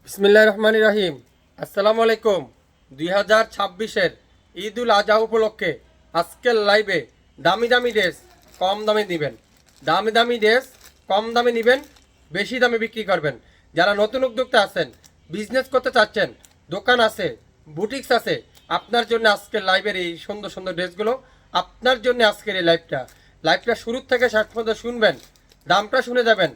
বিসমিল্লাহির রহমানির রহিম। আসসালামু আলাইকুম। 2026-এর ঈদ উল আজহা উপলক্ষে আজকের লাইভে দামি দামি ড্রেস কম দামে দিবেন। দামি দামি ড্রেস কম দামে নেবেন, বেশি দামে বিক্রি করবেন। যারা নতুন উদ্যোক্তা আছেন, বিজনেস করতে চাচ্ছেন, দোকান আছে, বুটিক্স আছে, আপনার জন্য আজকের লাইভের এই সুন্দর সুন্দর ড্রেসগুলো আপনার জন্য আজকের এই লাইভটা শুরু থেকে শেষ পর্যন্ত শুনবেন, দামটা শুনে যাবেন,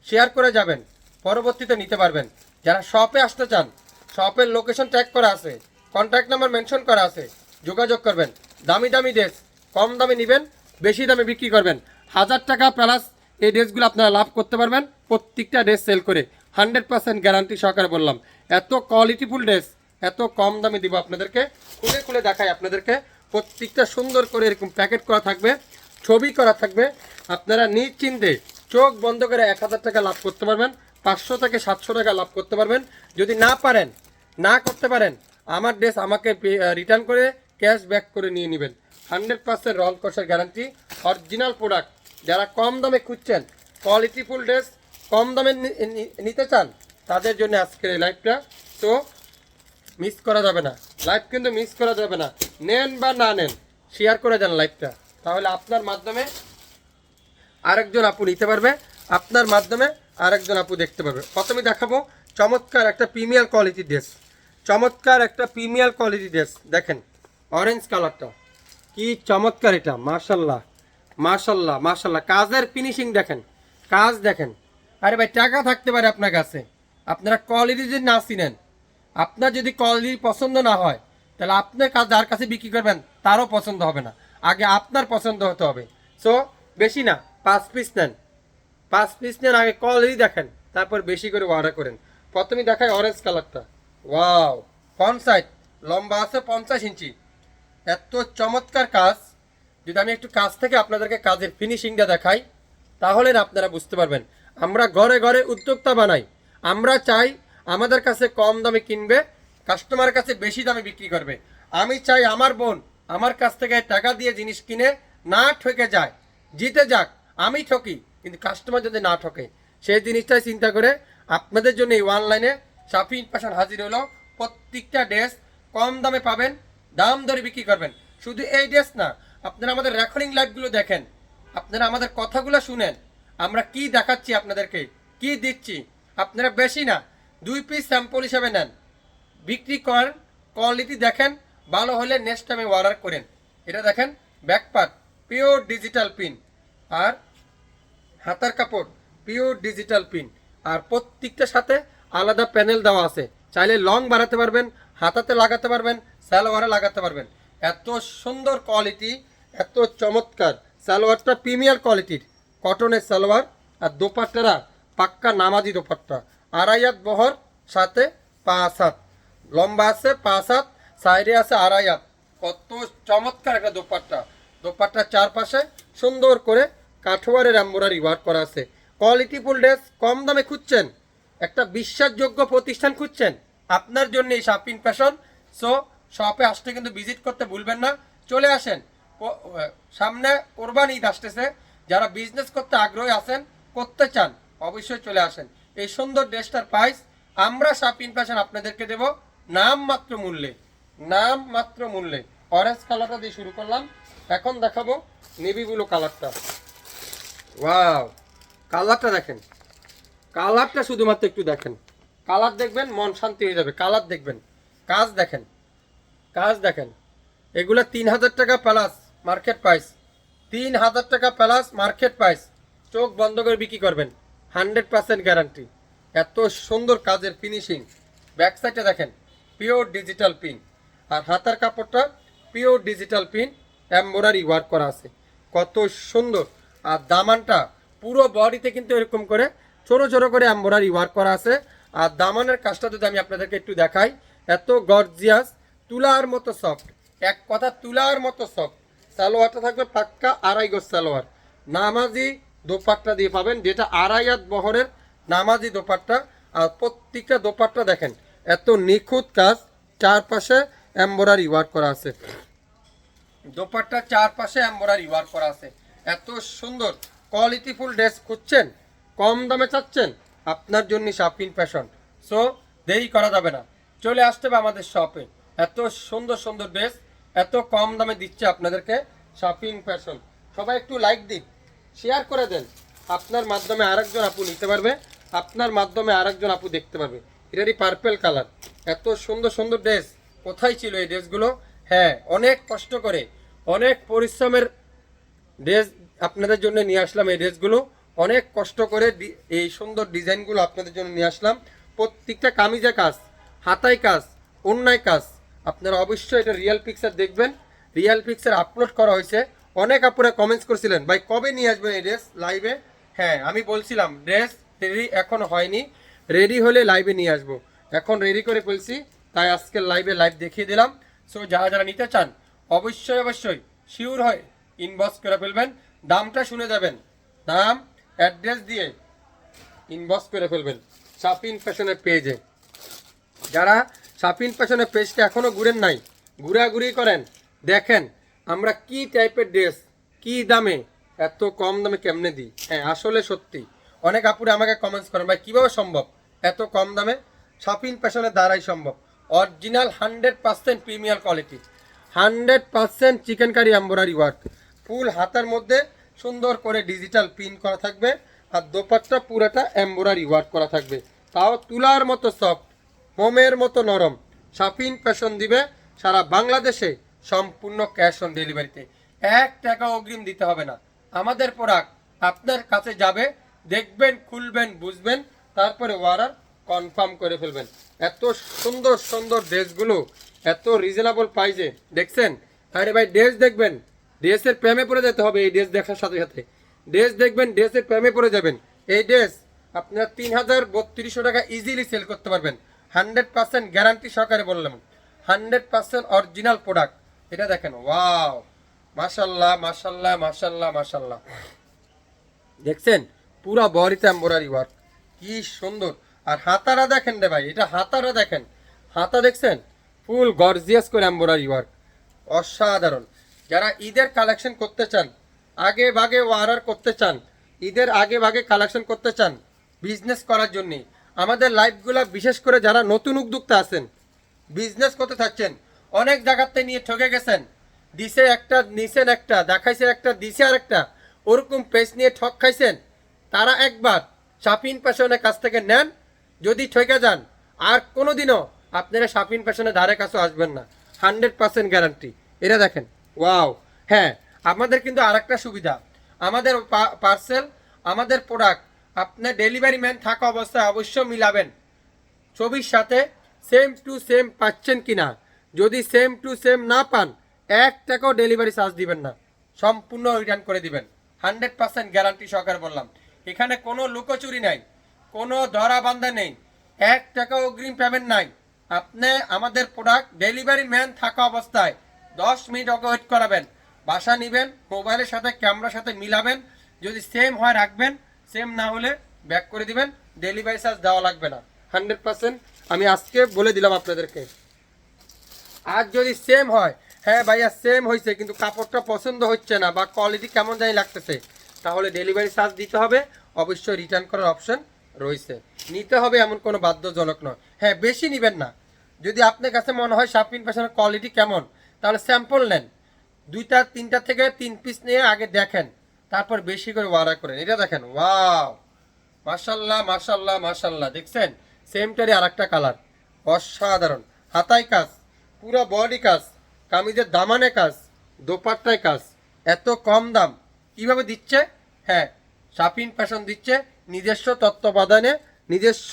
শেয়ার করে যাবেন, পরবর্তীতে নিতে পারবেন। যারা শপে আসতে চান, শপের লোকেশন ট্যাগ করা আছে, কন্ট্যাক্ট নাম্বার মেনশন করা আছে, যোগাযোগ করবেন। দামি দামি ড্রেস কম দামে নেবেন, বেশি দামে বিক্রি করবেন। 1000 টাকা প্লাস এই ড্রেসগুলো আপনারা লাভ করতে পারবেন প্রত্যেকটা ড্রেস সেল করে। 100% গ্যারান্টি সহকারে বললাম, এত কোয়ালিটিফুল ড্রেস এত কম দামে দিব আপনাদেরকে। খুলে খুলে দেখাই আপনাদেরকে। প্রত্যেকটা সুন্দর করে এরকম প্যাকেট করা থাকবে, ছবি করা থাকবে। আপনারা নিশ্চিন্তে চোখ বন্ধ করে 1000 টাকা লাভ করতে পারবেন, 500 থেকে 700 টাকা লাভ করতে পারবেন। যদি না পারেন, না করতে পারেন, আমার ড্রেস আমাকে রিটার্ন করে ক্যাশ ব্যাক করে নিয়ে নেবেন। 100% রল কষার গ্যারান্টি, অরিজিনাল প্রোডাক্ট। যারা কম দামে খুঁজছেন, কোয়ালিটিফুল ড্রেস কম দামে নিতে চান, তাদের জন্য আজকের এই লাইভটা। তো মিস করা যাবে না, লাইভ কিন্তু মিস করা যাবে না। নেন বা না নেন, শেয়ার করে দেন লাইভটা, তাহলে আপনার মাধ্যমে আরেকজন আপু নিতে পারবে, আপনার মাধ্যমে আরেকজন আপু দেখতে পারবে। প্রথমে দেখাবো চমৎকার একটা প্রিমিয়ার কোয়ালিটি ড্রেস। চমৎকার একটা প্রিমিয়ার কোয়ালিটি ড্রেস দেখেন, অরেঞ্জ কালারটা কি চমৎকার! এটা মাশাল্লাহ মাশাল্লাহ মাশাল্লাহ। কাজের ফিনিশিং দেখেন, কাজ দেখেন। আরে ভাই, টাকা থাকতে পারে আপনার কাছে, আপনারা কোয়ালিটি যদি না চিনেন, আপনার যদি কোয়ালিটি পছন্দ না হয়, তাহলে আপনার কাজ যার কাছে বিক্রি করবেন তারও পছন্দ হবে না। আগে আপনার পছন্দ হতে হবে। সো বেশি না, 5 পিস নেন, 5 পিস নেন, আগে কোয়ালিটি দেখেন, তারপর বেশি করে অর্ডার করেন। প্রথমে দেখায় অরেঞ্জ কালারটা। ওয়াও, ফ্রন্ট সাইড লম্বা আছে 50 ইঞ্চি। এত চমৎকার কাজ! যদি আমি একটু কাজ থেকে আপনাদেরকে কাজের ফিনিশিংটা দেখাই, তাহলে না আপনারা বুঝতে পারবেন। আমরা ঘরে ঘরে উদ্যোক্তা বানাই, আমরা চাই আমাদের কাছে কম দামে কিনবে, কাস্টমারের কাছে বেশি দামে বিক্রি করবে। আমি চাই আমার বোন আমার কাছ থেকে টাকা দিয়ে জিনিস কিনে না ঠকে যায়, জিতে যাক। আমি ঠকি কিন্তু কাস্টমার যদি না ঠকে, সেই জিনিসটাই চিন্তা করে আপনাদের জন্য এই অনলাইনে শাফিন ফ্যাশন হাজির হলো। প্রত্যেকটা ড্রেস কম দামে পাবেন, দাম ধরে বিক্রি করবেন। শুধু এই ড্রেস না, আপনারা আমাদের রেকর্ডিং লাইভগুলো দেখেন, আপনারা আমাদের কথাগুলো শুনেন, আমরা কি দেখাচ্ছি আপনাদেরকে, কি দিচ্ছি। আপনারা বেশি না, 2 পিস স্যাম্পল হিসাবে নেন, বিক্রি করেন, কোয়ালিটি দেখেন, ভালো হলে নেক্সট টাইমে অর্ডার করেন। এটা দেখেন, back part pure digital pin, আর হাতার কাপড় পিওর ডিজিটাল পিন, আর প্রত্যেকটার সাথে আলাদা প্যানেল দেওয়া আছে। চাইলে লং বাড়াতে পারবেন, হাতাতে লাগাতে পারবেন, সালোয়ারে লাগাতে পারবেন। এত সুন্দর কোয়ালিটি, এত চমৎকার। সালোয়ারটা প্রিমিয়ার কোয়ালিটির কটনের সালোয়ার, আর দোপাট্টারা পাক্কা নামাজি দোপাট্টা। 2.5 হাত বহর, সাথে 5 হাত লম্বা আছে, 5 হাত সাইডে আছে 2.5 হাত। কত চমৎকার একটা দোপাট্টা! দোপাট্টার চারপাশে সুন্দর করে কাঠোয়ারের এমব্রয়ডারি ওয়ার্ক করা আছে। কোয়ালিটিফুল ড্রেস কম দামে খুঁজছেন, একটা বিশ্বাসযোগ্য প্রতিষ্ঠান খুঁজছেন, আপনার জন্য এই শাফিন ফ্যাশন। সো শপে আসতে কিন্তু ভিজিট করতে ভুলবেন না, চলে আসেন। সামনে কোরবানি ঈদ আসতেছে, যারা বিজনেস করতে আগ্রহী আছেন, করতে চান, অবশ্যই চলে আসেন। এই সুন্দর ড্রেসটার প্রাইস আমরা শাফিন ফ্যাশন আপনাদেরকে দেব নামমাত্র মূল্যে, নামমাত্র মূল্যে। অরেঞ্জ কালারটা দিয়ে শুরু করলাম, এখন দেখাবো নেভি ব্লু কালারটা। ওয়াও, কালারটা দেখেন, কালারটা শুধুমাত্র একটু দেখেন, কালার দেখবেন মন শান্তি হয়ে যাবে। কালার দেখবেন, কাজ দেখেন, কাজ দেখেন। এগুলো 3000 টাকা প্লাস মার্কেট প্রাইস, 3000 টাকা প্লাস মার্কেট প্রাইস। চোখ বন্ধ করে বিক্রি করবেন, 100% গ্যারান্টি। এত সুন্দর কাজের ফিনিশিং। ব্যাক সাইডে দেখেন পিওর ডিজিটাল পিন, আর হাতার কাপড়টা pure digital pin, embroidery work করা আছে। কত সুন্দর! আর দামানটা পুরো বডিতে কিন্তু এরকম করে ছোট ছোট করে এমব্রয়ডারি ওয়ার্ক করা আছে। আর দামানের কাজটা যদি আমি আপনাদেরকে একটু দেখাই, এত গর্জিয়াস, তুলার মতো সফট, এক কথা তুলার মতো সফট। সালোয়ারটা থাকবে পাক্কা 2.5 গজ সালোয়ার, নামাজি দোপাট্টা দিয়ে পাবেন, যেটা 2.5 হাত বহরের নামাজি দোপাট্টা। আর প্রত্যেকটা দোপাট্টা দেখেন এত নিখুঁত কাজ, চারপাশে এমব্রয়ডারি ওয়ার্ক করা আছে। দোপাট্টার চারপাশে এমব্রয়ডারি ওয়ার্ক করা আছে। এত সুন্দর কোয়ালিটিফুল ড্রেস খুঁজছেন, কম দামে চাচ্ছেন, আপনার জন্য শাফিন ফ্যাশন। সো দেরি করা যাবে না, চলে আসতে হবে আমাদের শপে। এত সুন্দর সুন্দর ড্রেস এত কম দামে দিচ্ছে আপনাদেরকে শপিং ফ্যাশন। সবাই একটু লাইক দিন, শেয়ার করে দেন, আপনার মাধ্যমে আরেকজন আপু নিতে পারবে, আপনার মাধ্যমে আরেকজন আপু দেখতে পারবে। এটারই পার্পেল কালার, এত সুন্দর সুন্দর ড্রেস কোথায় ছিল এই ড্রেসগুলো? হ্যাঁ, অনেক কষ্ট করে অনেক পরিশ্রমের ড্রেস আপনাদের জন্য নিয়ে আসলাম। এই ড্রেসগুলো অনেক কষ্ট করে এই সুন্দর ডিজাইনগুলো আপনাদের জন্য নিয়ে আসলাম। প্রত্যেকটা কামিজে কাজ, হাতায় কাজ, অন্যায় কাজ। আপনারা অবশ্যই এটা রিয়েল পিকচার দেখবেন, রিয়েল পিকচার আপলোড করা হয়েছে। অনেক আপনারা কমেন্টস করছিলেন ভাই কবে নিয়ে আসবেন এই ড্রেস লাইভে। হ্যাঁ, আমি বলছিলাম ড্রেস রেডি এখনো হয়নি, রেডি হলে লাইভে নিয়ে আসবো। এখন রেডি করে ফেলছি, তাই আজকের লাইভে লাইভ দেখিয়ে দিলাম। সো যারা যারা নিতে চান অবশ্যই অবশ্যই শিওর হয় ইনবক্স করে ফেলবেন। দামটা শুনে যাবেন, নাম অ্যাড্রেস দিয়ে ইনবক্স করে ফেলবেন শাপিন ফ্যাশনের পেজে। যারা শাপিন ফ্যাশনের পেজটা এখনও ঘুরেন নাই, ঘুরাঘুরি করেন, দেখেন আমরা কি টাইপের ড্রেস কি দামে এত কম দামে কেমনে দিই। হ্যাঁ, আসলে সত্যি অনেক আপুরে আমাকে কমেন্টস করেন ভাই কীভাবে সম্ভব এত কম দামে। শাপিন ফ্যাশনের দ্বারাই সম্ভব। Original 100% premier quality, 100% chicken curry embroidery work, full হাতার মধ্যে সুন্দর করে ডিজিটাল প্রিন্ট করা থাকবে, আর দোপাট্টা পুরাটা এমব্রয়ডারি ওয়ার্ক করা থাকবে, তাও তুলার মতো সফট, মোমের মতো নরম। শাপিন ফ্যাশন দিবে সারা বাংলাদেশে সম্পূর্ণ ক্যাশ অন ডেলিভারিতে, 1 টাকা অগ্রিম দিতে হবে না। আমাদের প্রোডাক্ট আপনার কাছে যাবে, দেখবেন, খুলবেন, বুঝবেন, তারপরে অর্ডার কনফার্ম করে ফেলবেন। এত সুন্দর সুন্দর ড্রেসগুলো এত রিজনেবল প্রাইসে দেখছেন। আরে ভাই ড্রেস দেখবেন, ড্রেসের প্রেমে পড়ে যেতে হবে। এই ড্রেস দেখার সাথে সাথে ড্রেস দেখবেন, ড্রেসের প্রেমে পড়ে যাবেন। এই ড্রেস আপনারা 3000-3200 টাকা ইজিলি সেল করতে পারবেন। 100% গ্যারান্টি সহকারে বললাম, 100% অরিজিনাল প্রোডাক্ট। এটা দেখেন, ওয়াও, মাশাল্লাহ মাশাল্লাহ মাশাল্লাহ মাশাল্লাহ। দেখছেন পুরা বডিতে এমব্রয়ডারি ওয়ার্ক, কি সুন্দর। আর হাতারা দেখেন রে ভাই, এটা হাতারা দেখেন, হাতা দেখছেন ফুল গর্জিয়াস করে এমব্রয়ডারি ওয়ার্ক, অসাধারণ। যারা ঈদের কালেকশন করতে চান, আগে ভাগে অর্ডার করতে চান, ঈদের আগে ভাগে কালেকশন করতে চান বিজনেস করার জন্যে, আমাদের লাইভগুলো বিশেষ করে যারা নতুন উদ্যোক্তা আছেন, বিজনেস করতে থাকছেন, অনেক জায়গাতে নিয়ে ঠকে গেছেন, দিছে একটা নিছেন একটা, দেখাইছে একটা দিছে আর একটা, ওরকম পেজ নিয়ে ঠক খাইছেন, তারা একবার শাপিন ফ্যাশনের কাছ থেকে নেন। যদি ঠকে যান আর কোনোদিনও আপনারা শাপিন ফ্যাশনের ধারে কাছে আসবেন না, 100% গ্যারান্টি। এটা দেখেন, ওয়াও। হ্যাঁ, আমাদের কিন্তু আরেকটা সুবিধা, আমাদের পার্সেল, আমাদের প্রোডাক্ট আপনার ডেলিভারি ম্যান থাকা অবস্থায় অবশ্যই মিলাবেন ছবির সাথে সেম টু সেম পাচ্ছেন কিনা। যদি সেম টু সেম না পান 1 টাকাও ডেলিভারি চার্জ দিবেন না, সম্পূর্ণ রিটার্ন করে দিবেন। 100% গ্যারান্টি সহকারে বললাম। এখানে কোনো লুকোচুরি নাই, কোনো ধরা বান্ধা নেই, 1 টাকাও অগ্রিম পেমেন্ট নাই। আপনি আমাদের প্রোডাক্ট ডেলিভারি ম্যান থাকা অবস্থায় 10 মিনিট আগে ওয়েট করাবেন, বাসা নেবেন, মোবাইলের সাথে ক্যামেরার সাথে মিলাবেন, যদি সেম হয় রাখবেন, সেম না হলে ব্যাক করে দিবেন, ডেলিভারি চার্জ দেওয়া লাগবে না। 100% আমি আজকে বলে দিলাম আপনাদেরকে। আর যদি সেম হয়, হ্যাঁ ভাইয়া সেম হয়েছে কিন্তু কাপড়টা পছন্দ হচ্ছে না বা কোয়ালিটি কেমন জানি লাগতেছে, তাহলে ডেলিভারি চার্জ দিতে হবে, অবশ্যই রিটার্ন করার অপশন রয়েছে। নিতে হবে এমন কোনো বাধ্যজনক নয়। হ্যাঁ, বেশি নেবেন না। যদি আপনার কাছে মনে হয় শাপিন ফ্যাশনের কোয়ালিটি কেমন, তাহলে স্যাম্পল নেন, 2টা 3টা থেকে 3 পিস নিয়ে আগে দেখেন, তারপর বেশি করে অর্ডার করেন। এটা দেখেন, ওয়াও, মাশাল্লাহ মাশাল্লাহ মাশাল্লাহ। দেখছেন সেমটারই আর একটা কালার, অসাধারণ। হাতায় কাজ, পুরো বডি কাজ, কামিজের দামানে কাজ, দোপাট্টায় কাজ। এত কম দাম কিভাবে দিচ্ছে? হ্যাঁ, শাপিন ফ্যাশন দিচ্ছে নিজস্ব তত্ত্বাবধানে, নিজস্ব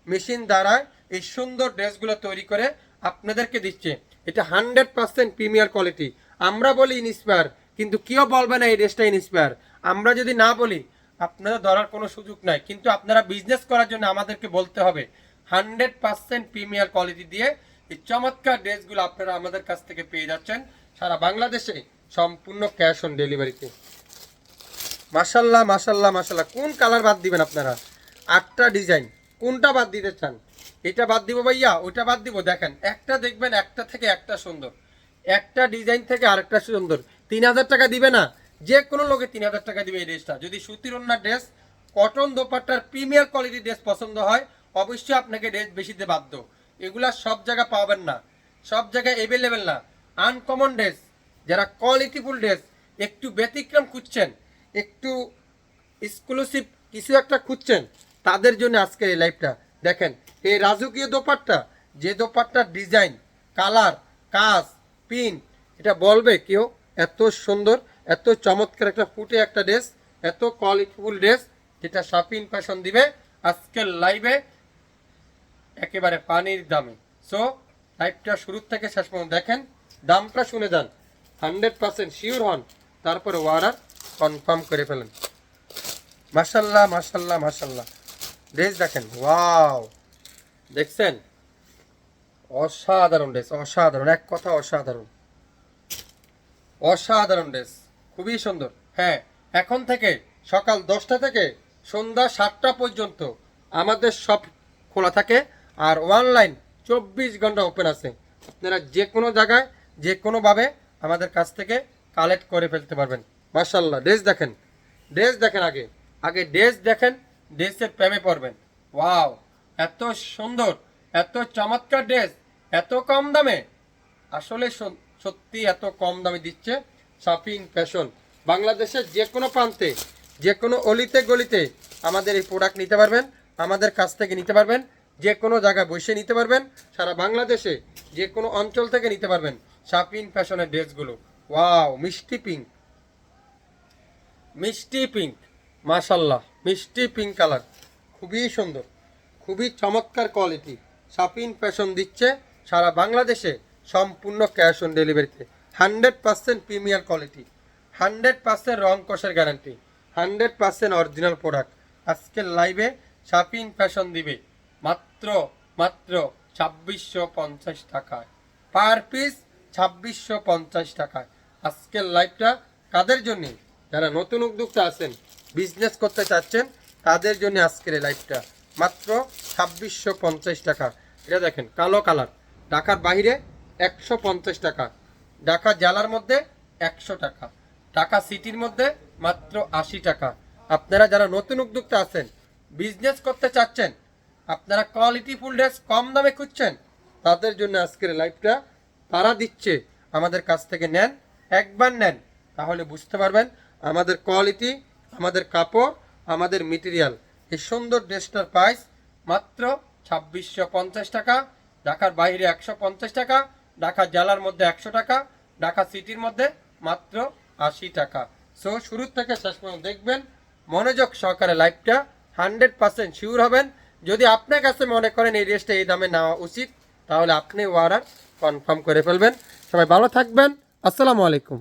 মেশিন দ্বারা এই সুন্দর ড্রেসগুলো তৈরি করে আপনাদেরকে দিচ্ছে। এটা 100% প্রিমিয়ার কোয়ালিটি। আমরা বলি ইনস্পায়ার, কিন্তু কেউ বলবে না এই ড্রেসটা ইনস্পায়ার। আমরা যদি না বলি আপনারা ধরার কোনো সুযোগ নাই, কিন্তু আপনারা বিজনেস করার জন্য আমাদেরকে বলতে হবে। 100% প্রিমিয়ার কোয়ালিটি দিয়ে এই চমৎকার ড্রেসগুলো আপনারা আমাদের কাছ থেকে পেয়ে যাচ্ছেন সারা বাংলাদেশে সম্পূর্ণ ক্যাশ অন ডেলিভারিতে। মাশাল্লাহ মাশাল্লাহ মাশাল্লাহ। কোন কালার বাদ দিবেন আপনারা? 8টা ডিজাইন, কোনটা বাদ দিতে চান? এটা বাদ দিব ভাইয়া, ওইটা বাদ দিব? দেখেন, একটা দেখবেন একটা থেকে একটা সুন্দর, একটা ডিজাইন থেকে আরেকটা সুন্দর। 3000 টাকা দিবে না, যে কোনো লোকে 3000 টাকা দিবে এই ড্রেসটা। যদি সুতির ওড়না ড্রেস, কটন দোপাট্টার প্রিমিয়ার কোয়ালিটি ড্রেস পছন্দ হয়, অবশ্যই আপনাকে ড্রেস বেশি দিতে বাধ্য। এগুলা সব জায়গায় পাবেন না, সব জায়গায় অ্যাভেলেবেল না। আনকমন ড্রেস, যারা কোয়ালিটিফুল ড্রেস, একটু ব্যতিক্রম খুঁজছেন, একটু এক্সক্লুসিভ কিছু একটা খুঁজছেন, তাদের জন্য আজকের এই লাইভটা। দেখেন এই রাজকীয় দোপাট্টা, যে দোপাট্টার ডিজাইন, কালার, কাজ, পিন, এটা বলবে কেউ? এত সুন্দর, এত চমৎকার একটা ফুটে একটা ড্রেস, এত কোয়ালিটিফুল ড্রেস, যেটা শাপিন ফ্যাশন দিবে আজকের লাইভে একেবারে পানির দামে। সো লাইভটা শুরু থেকে শেষ পর্যন্ত দেখেন, দামটা শুনে যান, 100% শিওর হন, তারপরে অর্ডার কনফার্ম করে ফেলেন। মাশাল্লাহ মাশাল্লাহ মাশাল্লাহ, ড্রেস দেখেন, ওয়াও, দেখছেন? অসাধারণ ড্রেস, অসাধারণ, এক কথা অসাধারণ, অসাধারণ ড্রেস, খুবই সুন্দর। হ্যাঁ, এখন থেকে সকাল 10টা থেকে সন্ধ্যা 7টা পর্যন্ত আমাদের শপ খোলা থাকে, আর অনলাইন 24 ঘন্টা ওপেন আছে। আপনারা যে কোনো জায়গায় যে কোনোভাবে আমাদের কাছ থেকে কালেক্ট করে ফেলতে পারবেন। মাশাল্লাহ, ড্রেস দেখেন, ড্রেস দেখেন, আগে আগে ড্রেস দেখেন, ড্রেসের প্রেমে পড়বেন। ওয়াও, এত সুন্দর, এত চমৎকার ড্রেস, এত কম দামে, আসলে সত্যি এত কম দামে দিচ্ছে শাপিন ফ্যাশন। বাংলাদেশের যে কোনো প্রান্তে, যে কোনো অলিতে গলিতে আমাদের এই প্রোডাক্ট নিতে পারবেন, আমাদের কাছ থেকে নিতে পারবেন, যে কোনো জায়গায় বসে নিতে পারবেন, সারা বাংলাদেশে যে কোনো অঞ্চল থেকে নিতে পারবেন শাপিন ফ্যাশনের ড্রেসগুলো। ওয়াও, মিষ্টি পিঙ্ক, মিষ্টি পিঙ্ক, মাশাল্লাহ, মিষ্টি পিঙ্ক কালার, খুবই সুন্দর, খুবই চমৎকার কোয়ালিটি। শাপিন ফ্যাশন দিচ্ছে সারা বাংলাদেশে সম্পূর্ণ ক্যাশ অন ডেলিভারিতে, 100% প্রিমিয়ার কোয়ালিটি, 100% রং কষের গ্যারান্টি, 100% অরিজিনাল প্রোডাক্ট। আজকের লাইভে শাপিন ফ্যাশন দিবে মাত্র মাত্র 2650 টাকায়, পার পিস 2650 টাকায়। আজকের লাইভটা কাদের জন্য? যারা নতুন উদ্যোক্তা আছেন, বিজনেস করতে চাচ্ছেন, তাদের জন্য আজকের এই লাইভটা মাত্র 2650 টাকা। এটা দেখেন, কালো কালার, ঢাকার বাইরে 150 টাকা, ঢাকা জেলার মধ্যে 100 টাকা, ঢাকা সিটির মধ্যে মাত্র 80 টাকা। আপনারা যারা নতুন উদ্যোক্তা আছেন, বিজনেস করতে চাচ্ছেন, আপনারা কোয়ালিটিফুল ড্রেস কম দামে খুঁজছেন, তাদের জন্য আজকের লাইভটা তারা দিচ্ছে। আমাদের কাছ থেকে নেন, একবার নেন, তাহলে বুঝতে পারবেন আমাদের কোয়ালিটি, আমাদের কাপড়, আমাদের মেটেরিয়াল। এই সুন্দর ড্রেসটার প্রাইস মাত্র 2650 টাকা, ঢাকার বাইরে 150 টাকা, ঢাকা জেলার মধ্যে 100 টাকা, ঢাকা সিটির মধ্যে মাত্র 80 টাকা। সো শুরু থেকে শেষ পর্যন্ত দেখবেন, মনোযোগ সহকারে লাইভটা, 100% শিওর হবেন। যদি আপনার কাছে মনে করেন এই ড্রেসটা এই দামে নেওয়া উচিত, তাহলে আপনি অর্ডার কনফার্ম করে ফেলবেন। সবাই ভালো থাকবেন, আসসালামু আলাইকুম।